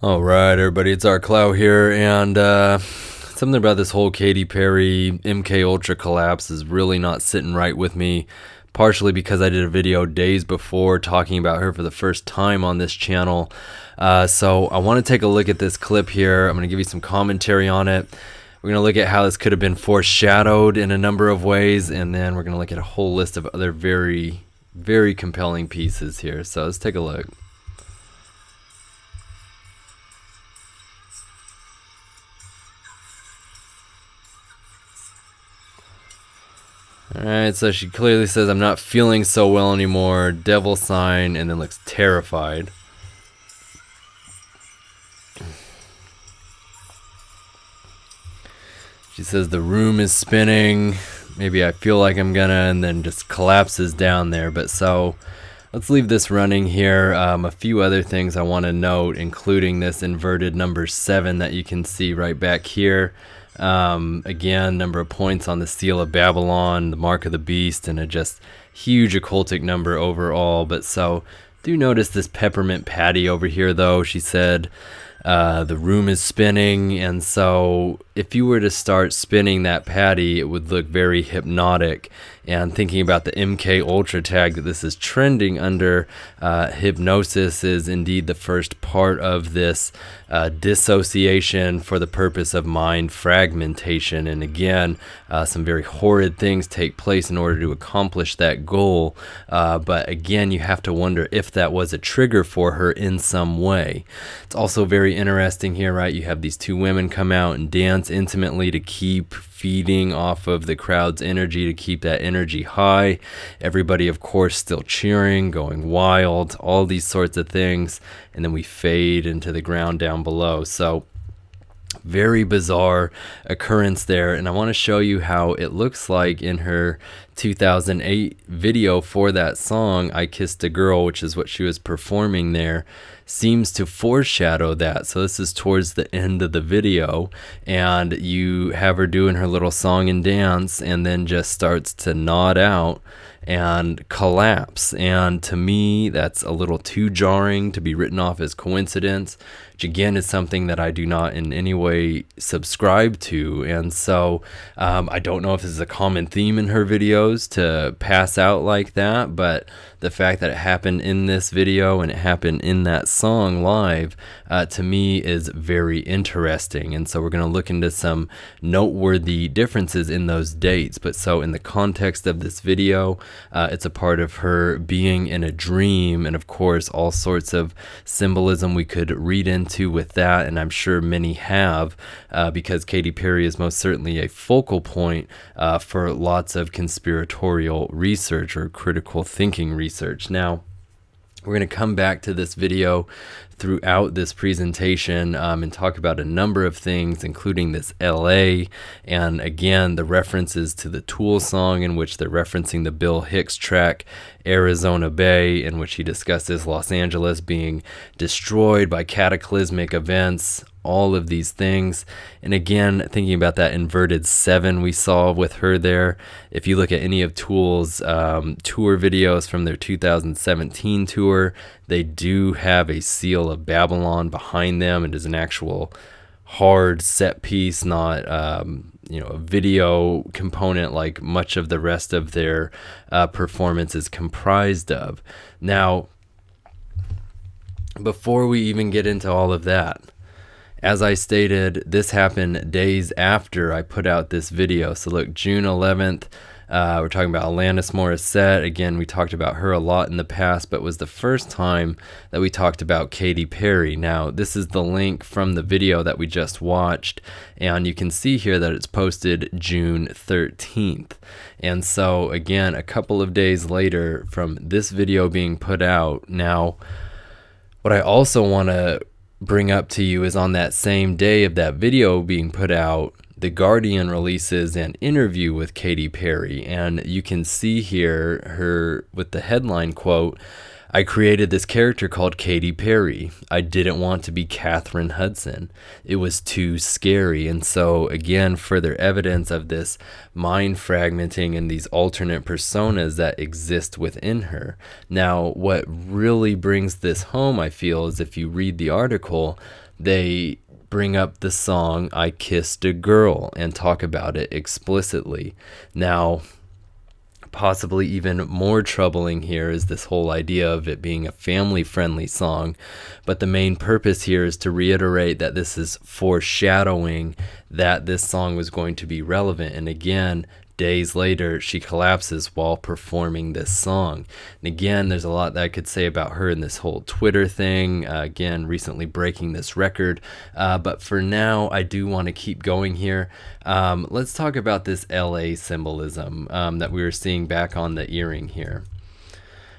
All right, everybody, it's our Klaus here, and something about this whole Katy Perry MK Ultra collapse is really not sitting right with me, partially because I did a video days before talking about her for the first time on this channel. So I want to take a look at this clip here. I'm going to give you some commentary on it. We're going to look at how this could have been foreshadowed in a number of ways, and then we're going to look at a whole list of other very, very compelling pieces here. So let's take a look. Alright, so she clearly says, I'm not feeling so well anymore, devil sign, and then looks terrified. She says the room is spinning, maybe I feel like I'm gonna, and then just collapses down there. But so, let's leave this running here. A few other things I want to note, including this inverted number 7 that you can see right back here. Again, number of points on the seal of Babylon, the mark of the beast, and a just huge occultic number overall. But so, do notice this peppermint patty over here, though. She said the room is spinning, and so if you were to start spinning that patty, it would look very hypnotic. And thinking about the MK Ultra tag that this is trending under, hypnosis is indeed the first part of this dissociation for the purpose of mind fragmentation. And again, some very horrid things take place in order to accomplish that goal. But again, you have to wonder if that was a trigger for her in some way. It's also very interesting here, right? You have these two women come out and dance intimately to keep feeding off of the crowd's energy, to keep that energy high. Everybody, of course, still cheering, going wild, all these sorts of things. And then we fade into the ground down below. So very bizarre occurrence there, and I want to show you how it looks like in her 2008 video for that song, I Kissed a Girl, which is what she was performing there, seems to foreshadow that. So this is towards the end of the video, and you have her doing her little song and dance, and then just starts to nod out and collapse. And to me, that's a little too jarring to be written off as coincidence, which again is something that I do not in any way subscribe to. And so I don't know if this is a common theme in her videos to pass out like that, but the fact that it happened in this video and it happened in that song live, to me is very interesting. And so we're going to look into some noteworthy differences in those dates. But so in the context of this video, it's a part of her being in a dream, and of course all sorts of symbolism we could read into with that, and I'm sure many have, because Katy Perry is most certainly a focal point for lots of conspiratorial research or critical thinking research. Now, we're going to come back to this video throughout this presentation and talk about a number of things, including this LA, and again, the references to the Tool song in which they're referencing the Bill Hicks track, Arizona Bay, in which he discusses Los Angeles being destroyed by cataclysmic events, all of these things. And again, thinking about that inverted 7 we saw with her there, if you look at any of Tool's tour videos from their 2017 tour, they do have a seal of Babylon behind them. It is an actual hard set piece, not a video component like much of the rest of their performance is comprised of. Now, before we even get into all of that, as I stated, this happened days after I put out this video. So look, June 11th, we're talking about Alanis Morissette. Again, we talked about her a lot in the past, but was the first time that we talked about Katy Perry. Now, this is the link from the video that we just watched, and you can see here that it's posted June 13th. And so, again, a couple of days later from this video being put out. Now, what I also want to bring up to you is on that same day of that video being put out, The Guardian releases an interview with Katy Perry, and you can see here her with the headline quote, I created this character called Katy Perry. I didn't want to be Catherine Hudson. It was too scary. And so, again, further evidence of this mind fragmenting and these alternate personas that exist within her. Now, what really brings this home, I feel, is if you read the article, they bring up the song I Kissed a Girl and talk about it explicitly. Now, possibly even more troubling here is this whole idea of it being a family-friendly song, but the main purpose here is to reiterate that this is foreshadowing that this song was going to be relevant. And again, days later, she collapses while performing this song. And again, there's a lot that I could say about her in this whole Twitter thing. Again, recently breaking this record. But for now, I do want to keep going here. Let's talk about this LA symbolism that we were seeing back on the earring here.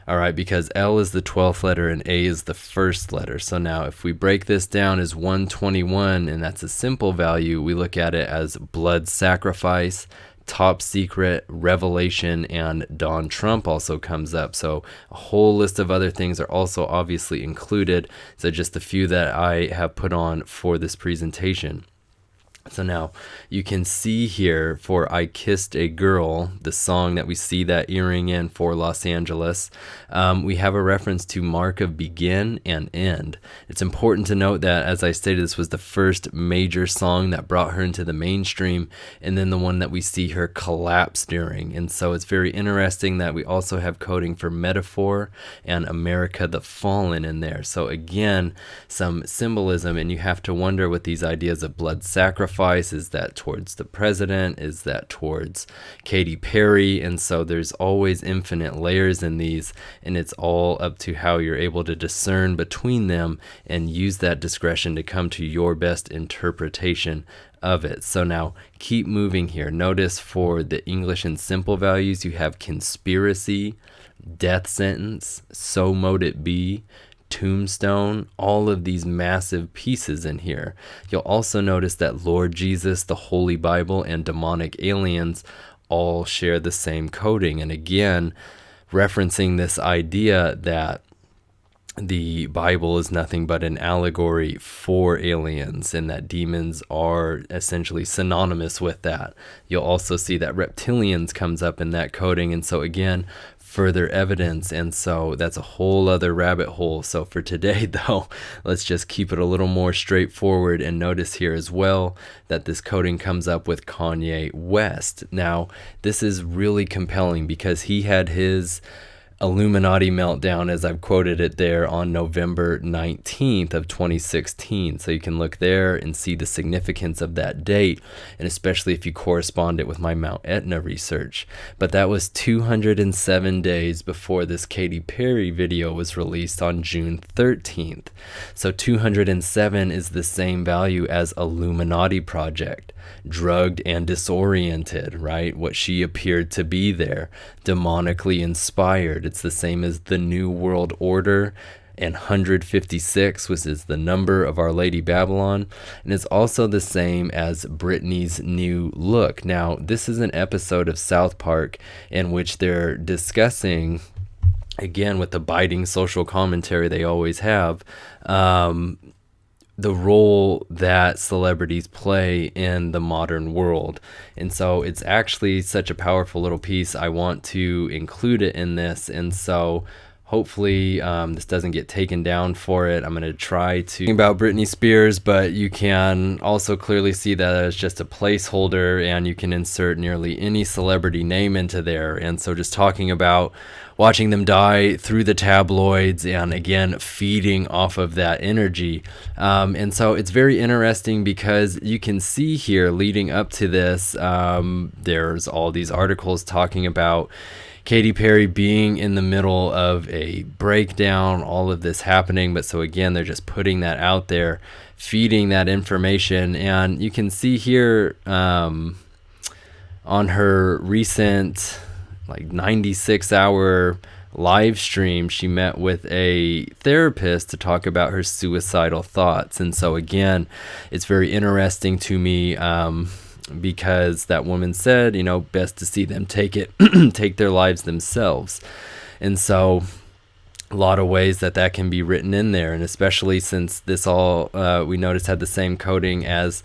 All right, because L is the 12th letter and A is the first letter. So now if we break this down as 121, and that's a simple value, we look at it as blood sacrifice, top secret, revelation, and Don Trump also comes up. So a whole list of other things are also obviously included. So just a few that I have put on for this presentation. So now you can see here for I Kissed a Girl, the song that we see that earring in for Los Angeles, we have a reference to mark of begin and end. It's important to note that, as I stated, this was the first major song that brought her into the mainstream, and then the one that we see her collapse during. And so it's very interesting that we also have coding for metaphor and America the Fallen in there. So again, some symbolism, and you have to wonder with these ideas of blood sacrifice. Is that towards the president? Is that towards Katy Perry? And so there's always infinite layers in these, and it's all up to how you're able to discern between them and use that discretion to come to your best interpretation of it. So now keep moving here. Notice for the English and simple values, you have conspiracy, death sentence, so mote it be, tombstone, all of these massive pieces in here. You'll also notice that Lord Jesus, the Holy Bible, and demonic aliens all share the same coding. And again, referencing this idea that the Bible is nothing but an allegory for aliens, and that demons are essentially synonymous with that. You'll also see that reptilians comes up in that coding. And so again, further evidence, and so that's a whole other rabbit hole. So for today though, let's just keep it a little more straightforward, and notice here as well that this coding comes up with Kanye West. Now this is really compelling because he had his Illuminati meltdown, as I've quoted it there, on November 19th of 2016. So you can look there and see the significance of that date, and especially if you correspond it with my Mount Etna research. But that was 207 days before this Katy Perry video was released on June 13th. So 207 is the same value as Illuminati project. Drugged and disoriented, right? What she appeared to be there, demonically inspired. It's the same as the New World Order, and 156, which is the number of Our Lady Babylon, and it's also the same as Britney's new look. Now, this is an episode of South Park in which they're discussing, again with the biting social commentary they always have, the role that celebrities play in the modern world. And so it's actually such a powerful little piece. I want to include it in this, and so hopefully this doesn't get taken down for it. I'm going to try to about Britney Spears, but you can also clearly see that it's just a placeholder, and you can insert nearly any celebrity name into there. And so just talking about watching them die through the tabloids, and again feeding off of that energy. And so it's very interesting because you can see here leading up to this, there's all these articles talking about Katy Perry being in the middle of a breakdown, all of this happening. But so again, they're just putting that out there, feeding that information. And you can see here on her recent 96-hour live stream, she met with a therapist to talk about her suicidal thoughts. And so again, it's very interesting to me because that woman said, best to see them take their lives themselves. And so a lot of ways that can be written in there, and especially since this all we noticed had the same coding as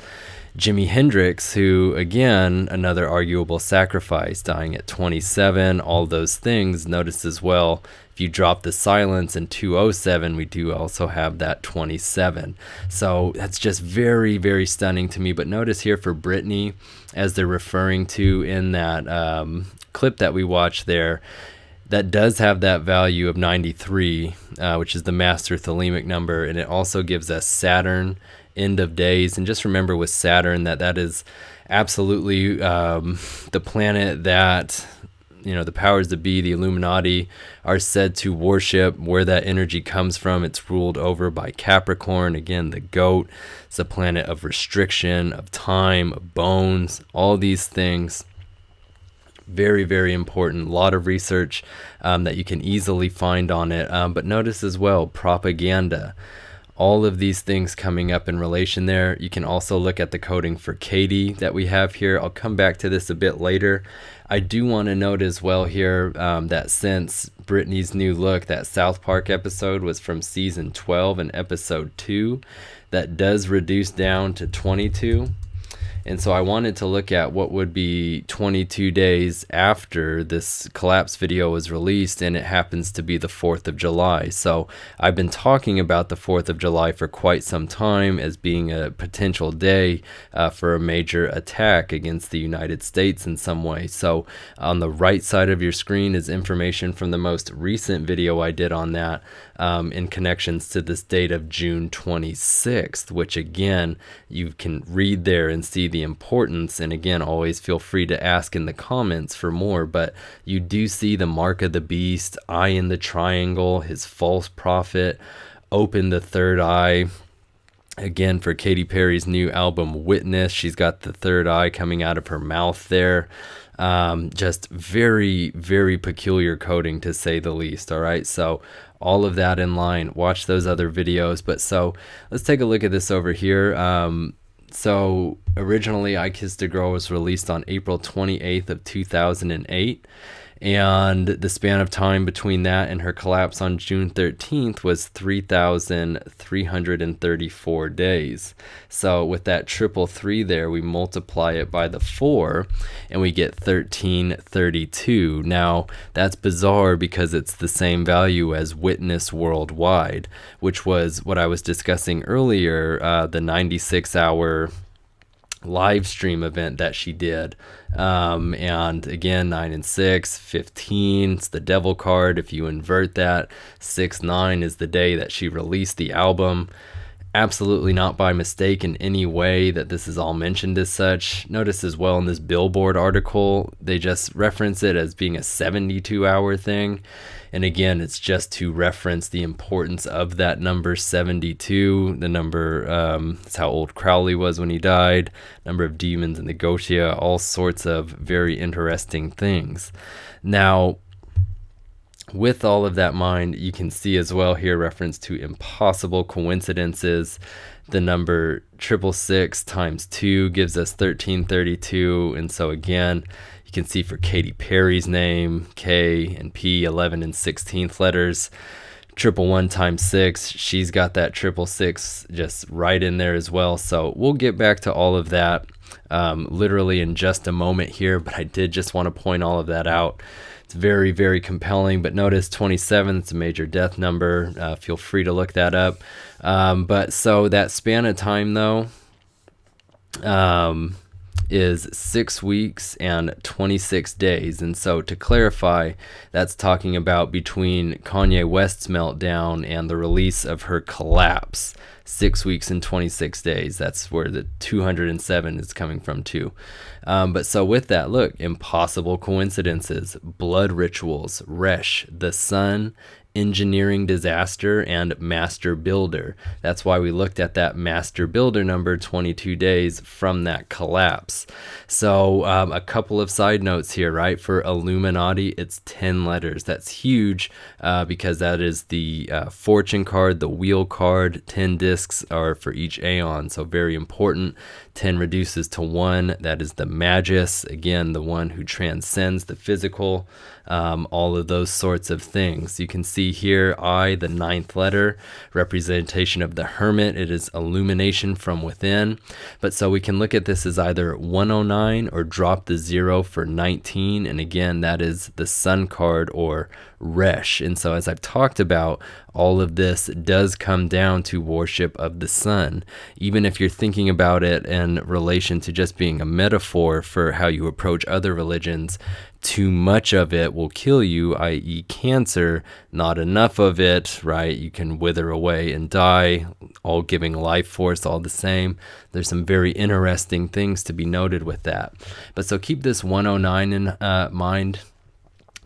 Jimi Hendrix, who, again, another arguable sacrifice, dying at 27, all those things. Notice as well, If you drop the silence in 207, we do also have that 27. So that's just very, very stunning to me. But notice here for Brittany, as they're referring to in that clip that we watched there, that does have that value of 93, which is the master thelemic number. And it also gives us Saturn, end of days. And just remember with Saturn that is absolutely the planet that, you know, the powers that be, the Illuminati, are said to worship. Where that energy comes from, it's ruled over by Capricorn. Again, the goat. It's a planet of restriction, of time, of bones, all these things. Very, very important. A lot of research that you can easily find on it. But notice as well, propaganda. All of these things coming up in relation there. You can also look at the coding for Katy that we have here. I'll come back to this a bit later. I do want to note as well here that since Brittany's new look, that South Park episode was from season 12 and episode 2, that does reduce down to 22. And so I wanted to look at what would be 22 days after this collapse video was released, and it happens to be the 4th of July. So I've been talking about the 4th of July for quite some time as being a potential day for a major attack against the United States in some way. So on the right side of your screen is information from the most recent video I did on that in connections to this date of June 26th, which again, you can read there and see the importance. And again, always feel free to ask in the comments for more, but you do see the mark of the beast, eye in the triangle, his false prophet, open the third eye. Again, for Katy Perry's new album Witness, she's got the third eye coming out of her mouth there. Just very, very peculiar coding, to say the least. All right, so all of that in line. Watch those other videos. But so let's take a look at this over here. So originally I Kissed a Girl was released on April 28th of 2008. And the span of time between that and her collapse on June 13th was 3,334 days. So with that 333 there, we multiply it by the 4 and we get 1332. Now that's bizarre because it's the same value as Witness Worldwide, which was what I was discussing earlier, the 96-hour live stream event that she did. And again, 9 and 6, 15, it's the devil card. If you invert that, 6-9 is the day that she released the album. Absolutely not by mistake in any way that this is all mentioned as such. Notice as well in this Billboard article, they just reference it as being a 72-hour thing. And again, it's just to reference the importance of that number 72. The number, it's how old Crowley was when he died. Number of demons in the Goetia, all sorts of very interesting things. Now, with all of that in mind, you can see as well here reference to impossible coincidences. The number 666 times 2 gives us 1332. And so again, you can see for Katy Perry's name, K and P, 11 and 16th letters. 111 times 6, she's got that 666 just right in there as well. So we'll get back to all of that literally in just a moment here, but I did just want to point all of that out. It's very, very compelling. But notice 27, it's a major death number. Feel free to look that up. But so that span of time, though, is 6 weeks and 26 days. And so to clarify, that's talking about between Kanye West's meltdown and the release of her collapse. 6 weeks and 26 days. That's where the 207 is coming from too. But so with that, look, impossible coincidences, blood rituals, Resh, the sun, engineering disaster, and master builder. That's why we looked at that master builder number, 22 days from that collapse. So a couple of side notes here, right? For Illuminati, it's 10 letters. That's huge because that is the fortune card, the wheel card. 10 discs are for each aeon, so very important. 10 reduces to 1. That is the Magus, again, the one who transcends the physical, all of those sorts of things. You can see see here, I, the 9th letter, representation of the hermit. It is illumination from within. But so we can look at this as either 109 or drop the 0 for 19. And again, that is the sun card, or Resh. And so as I've talked about, all of this does come down to worship of the sun. Even if you're thinking about it in relation to just being a metaphor for how you approach other religions, too much of it will kill you, i.e. cancer. Not enough of it, right? You can wither away and die, all giving life force all the same. There's some very interesting things to be noted with that. But so keep this 109 in mind,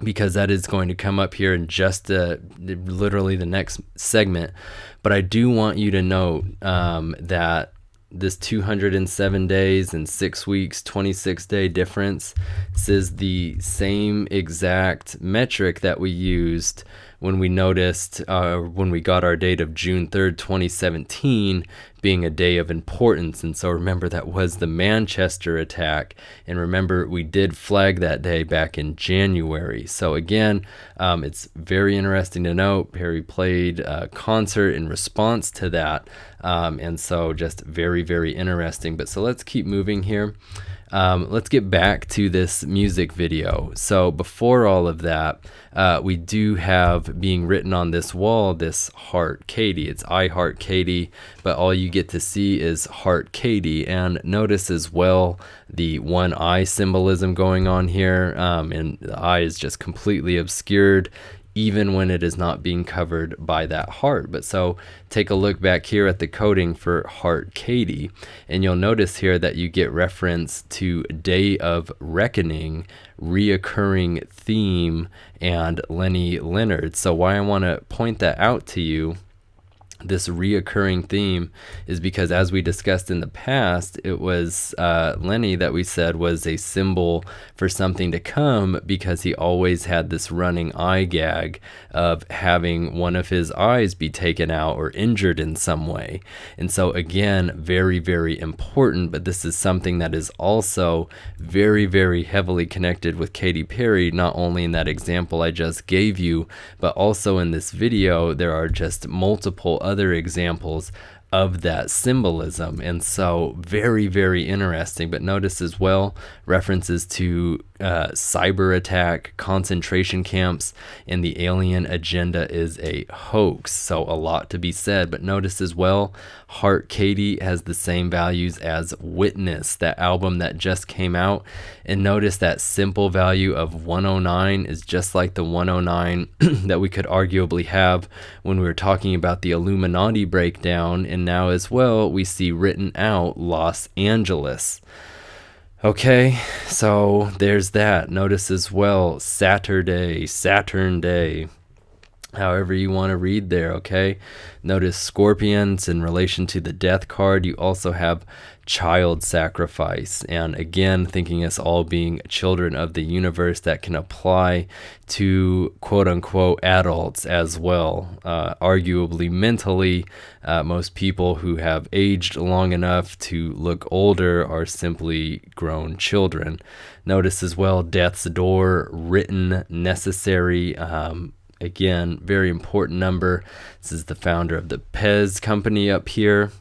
because that is going to come up here in just literally the next segment. But I do want you to note that this 207 days and 6 weeks, 26-day difference, this is the same exact metric that we used when we noticed, when we got our date of June 3rd, 2017, being a day of importance. And so remember, that was the Manchester attack. And remember, we did flag that day back in January. So again, it's very interesting to note, Perry played a concert in response to that. And so just very, very interesting. But so let's keep moving here. Let's get back to this music video. So before all of that, we do have being written on this wall, this Heart Katy. It's I Heart Katy, but all you get to see is Heart Katy. And notice as well the one eye symbolism going on here, and the eye is just completely obscured, even when it is not being covered by that heart. But so take a look back here at the coding for Heart Katy, and you'll notice here that you get reference to Day of Reckoning, reoccurring theme, and Lenny Leonard. So why I want to point that out to you, this reoccurring theme, is because as we discussed in the past, it was Lenny that we said was a symbol for something to come, because he always had this running eye gag of having one of his eyes be taken out or injured in some way. And so again, very, very important, but this is something that is also very, very heavily connected with Katy Perry, not only in that example I just gave you, but also in this video. There are just multiple other examples of that symbolism, and so very, very interesting. But notice as well references to cyber attack, concentration camps, and the alien agenda is a hoax. So a lot to be said. But notice as well, Heart Katy has the same values as Witness, that album that just came out. And notice that simple value of 109 is just like the 109 that we could arguably have when we were talking about the Illuminati breakdown. And now as well, we see written out Los Angeles. Okay, so there's that. Notice as well, Saturday, Saturn Day, however you want to read there, okay? Notice scorpions in relation to the death card. You also have child sacrifice. And again, thinking us all being children of the universe, that can apply to quote-unquote adults as well. Arguably mentally, most people who have aged long enough to look older are simply grown children. Notice as well, death's door, written, necessary. Again, very important number. This is the founder of the Pez company up here.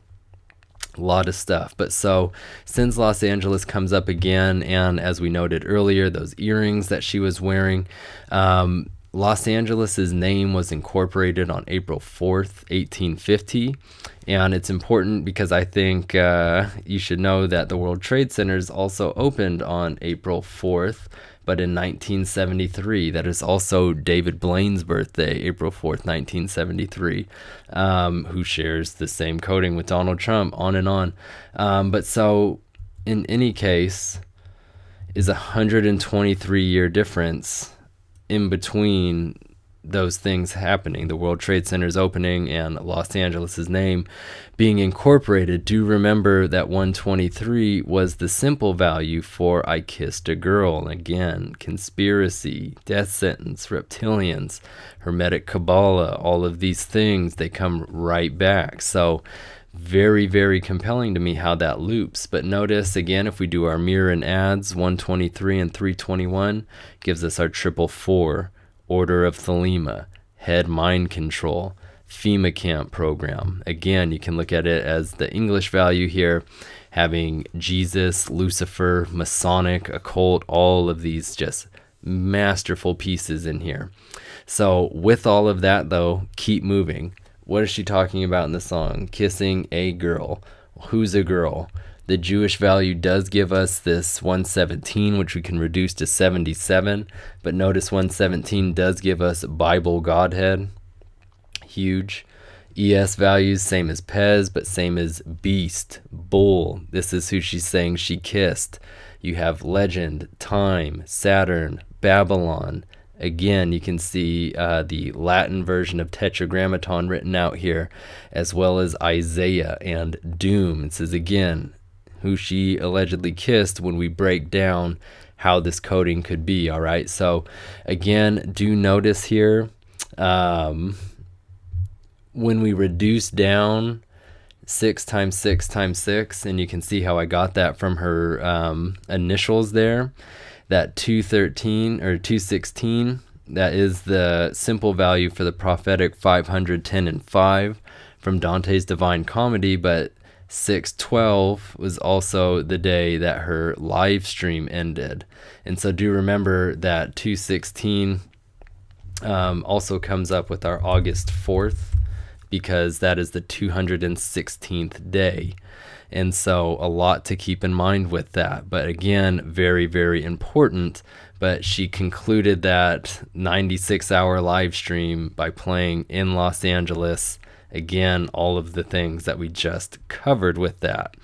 A lot of stuff. But so since Los Angeles comes up again, and as we noted earlier, those earrings that she was wearing, Los Angeles's name was incorporated on April 4th, 1850. And it's important because I think you should know that the World Trade Centers also opened on April 4th, but in 1973. That is also David Blaine's birthday, April 4th, 1973, who shares the same coding with Donald Trump, on and on. But so in any case, is a 123-year difference in between those things happening, the World Trade Center's opening and Los Angeles's name being incorporated. Do remember that 123 was the simple value for I Kissed a Girl. And again, conspiracy, death sentence, reptilians, Hermetic Kabbalah, all of these things, they come right back. So very, very compelling to me how that loops. But notice again, if we do our mirror and adds, 123 and 321 gives us our 444. Order of Thelema, head mind control, FEMA camp program. Again, you can look at it as the English value here, having Jesus, Lucifer, Masonic, Occult, all of these just masterful pieces in here. So with all of that though, keep moving. What is she talking about in the song? Kissing a girl. Who's a girl? The Jewish value does give us this 117, which we can reduce to 77, but notice 117 does give us Bible Godhead. Huge. ES values, same as Pez, but same as beast, bull. This is who she's saying she kissed. You have legend, time, Saturn, Babylon. Again, you can see the Latin version of Tetragrammaton written out here, as well as Isaiah and Doom. It says again, who she allegedly kissed when we break down how this coding could be, all right? So again, do notice here, when we reduce down 6 times 6 times 6, and you can see how I got that from her initials there, that 213 or 216, that is the simple value for the prophetic 510 and 5 from Dante's Divine Comedy, but 6/12 was also the day that her live stream ended. And so do remember that 216 also comes up with our August 4th, because that is the 216th day. And so a lot to keep in mind with that. But again, very, very important. But she concluded that 96-hour live stream by playing in Los Angeles. Again, all of the things that we just covered with that.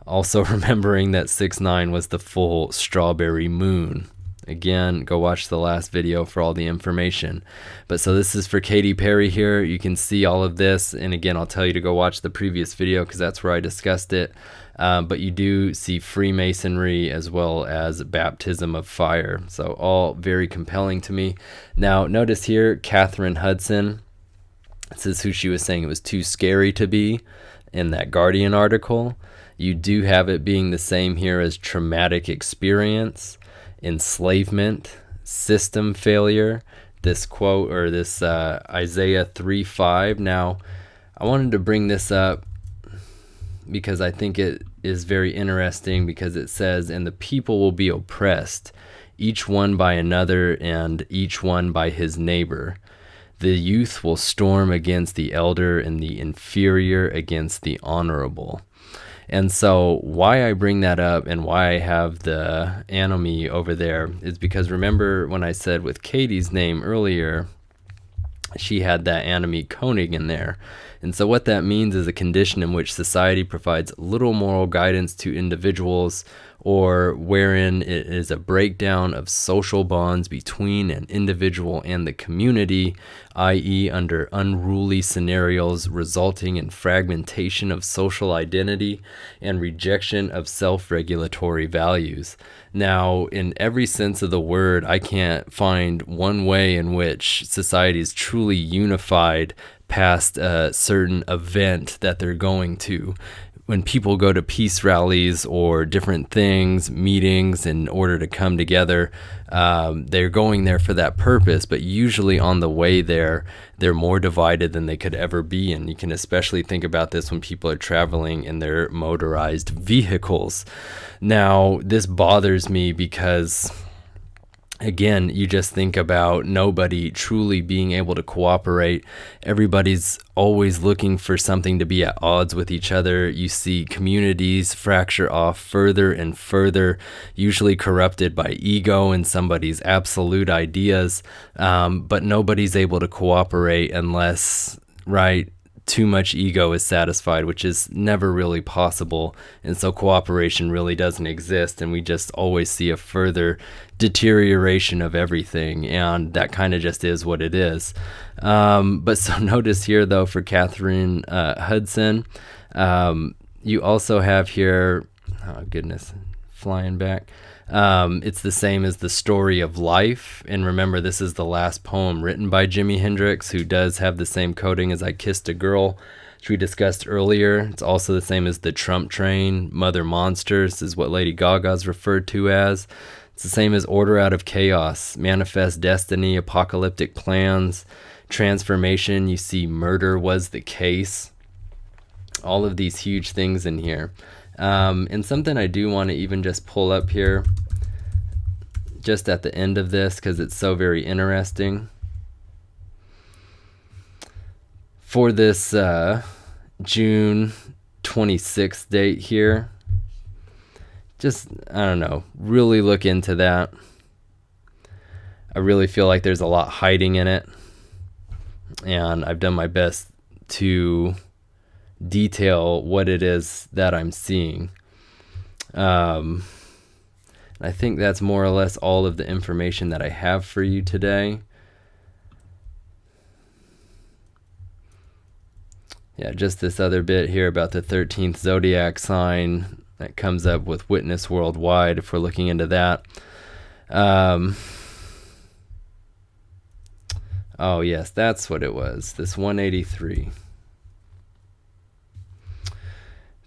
Also remembering that 6/9 was the full strawberry moon. Again, go watch the last video for all the information. But so this is for Katy Perry here. You can see all of this. And again, I'll tell you to go watch the previous video because that's where I discussed it. But you do see Freemasonry as well as baptism of fire. So all very compelling to me. Now, notice here, Catherine Hudson. This is who she was saying it was too scary to be in that Guardian article. You do have it being the same here as traumatic experience, enslavement, system failure, this quote or this Isaiah 3:5. Now, I wanted to bring this up because I think it is very interesting, because it says, and the people will be oppressed, each one by another and each one by his neighbor. The youth will storm against the elder and the inferior against the honorable. And so why I bring that up and why I have the anomie over there is because remember when I said with Katie's name earlier, she had that anomie Koenig in there. And so what that means is a condition in which society provides little moral guidance to individuals, or wherein it is a breakdown of social bonds between an individual and the community, i.e. under unruly scenarios resulting in fragmentation of social identity and rejection of self-regulatory values. Now, in every sense of the word, I can't find one way in which society is truly unified past a certain event that they're going to. When people go to peace rallies or different things, meetings, in order to come together, they're going there for that purpose. But usually on the way there, they're more divided than they could ever be. And you can especially think about this when people are traveling in their motorized vehicles. Now, this bothers me because, again, you just think about nobody truly being able to cooperate. Everybody's always looking for something to be at odds with each other. You see communities fracture off further and further, usually corrupted by ego and somebody's absolute ideas. But nobody's able to cooperate unless, right, too much ego is satisfied, which is never really possible. And so cooperation really doesn't exist, and we just always see a further deterioration of everything, and that kind of just is what it is. But so notice here though, for Catherine Hudson, you also have here, oh goodness, flying back, it's the same as the story of life. And remember, this is the last poem written by Jimi Hendrix, who does have the same coding as I Kissed a Girl, which we discussed earlier. It's also the same as the Trump Train, Mother Monsters is what Lady Gaga's referred to as. It's the same as Order Out of Chaos, Manifest Destiny, Apocalyptic Plans, transformation. You see murder was the case. All of these huge things in here. And something I do want to even just pull up here just at the end of this, because it's so very interesting. For this June 26th date here, just, I don't know, really look into that. I really feel like there's a lot hiding in it, and I've done my best to detail what it is that I'm seeing. I think that's more or less all of the information that I have for you today. Yeah, just this other bit here about the 13th zodiac sign that comes up with Witness Worldwide, if we're looking into that. Oh, yes, that's what it was, this 183.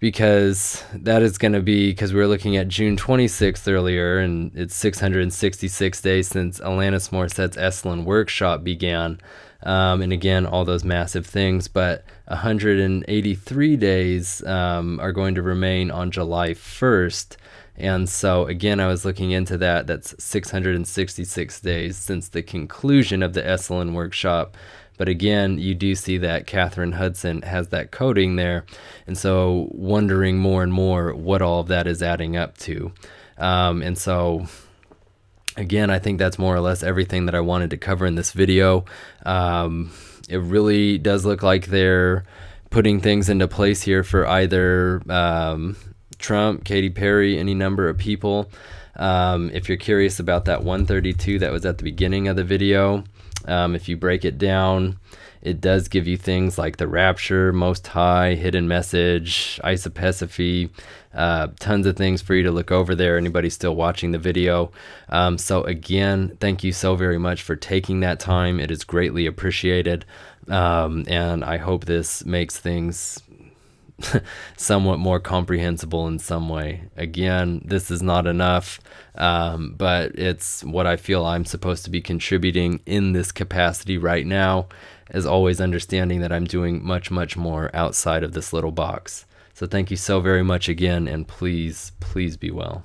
Because that is going to be, because we were looking at June 26th earlier, and it's 666 days since Alanis Morissette's Esalen workshop began. And again, all those massive things, but 183 days are going to remain on July 1st. And so again, I was looking into that. That's 666 days since the conclusion of the Esalen workshop. But again, you do see that Catherine Hudson has that coding there. And so wondering more and more what all of that is adding up to. And so again, I think that's more or less everything that I wanted to cover in this video. It really does look like they're putting things into place here for either Trump, Katy Perry, any number of people. If you're curious about that 132 that was at the beginning of the video, if you break it down, it does give you things like the Rapture, Most High, Hidden Message, Isopesiphy, tons of things for you to look over there. Anybody still watching the video. So again, thank you so very much for taking that time. It is greatly appreciated. And I hope this makes things somewhat more comprehensible in some way. Again, this is not enough, but it's what I feel I'm supposed to be contributing in this capacity right now, as always understanding that I'm doing much, much more outside of this little box. So thank you so very much again, and please, please be well.